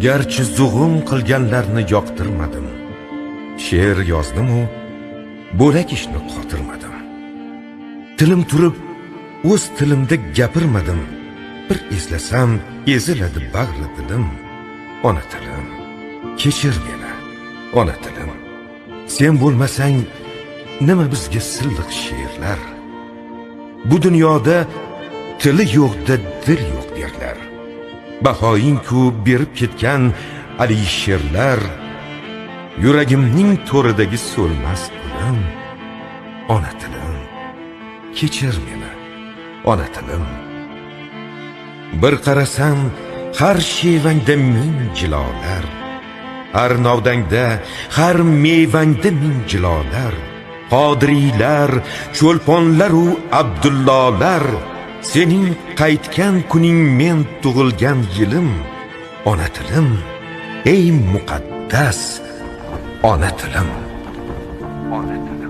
Garchi zug'um qilganlarni yoqtirmadim, she'r yozdim-u bo'lak ishni qotirmadim. Tilim turib o'z tilimda gapirmadim, bir eslasam eziladi bag'ri dilim. Ona tilim, kechir meni, ona tilim. Sen bo'lmasang nima bizga silliq she'rlar? Bu dunyoda tili yo'qda dil yo'q derlar. Bahoying-ku berib ketgan alisherlar, yuragimning to'ridagi so'lmas gulim. Ona tilim, kechir meni, ona tilim. Bir qarasam har shevangda ming jilolar, har novdangda, har mevangda ming jilolar. Qodiriylar, cho'lponlar u Abdullolar, sening qaytgan kuning men tug'ilgan yilim. Ona tilim, ey muqaddas ona tilim. Ona tilim.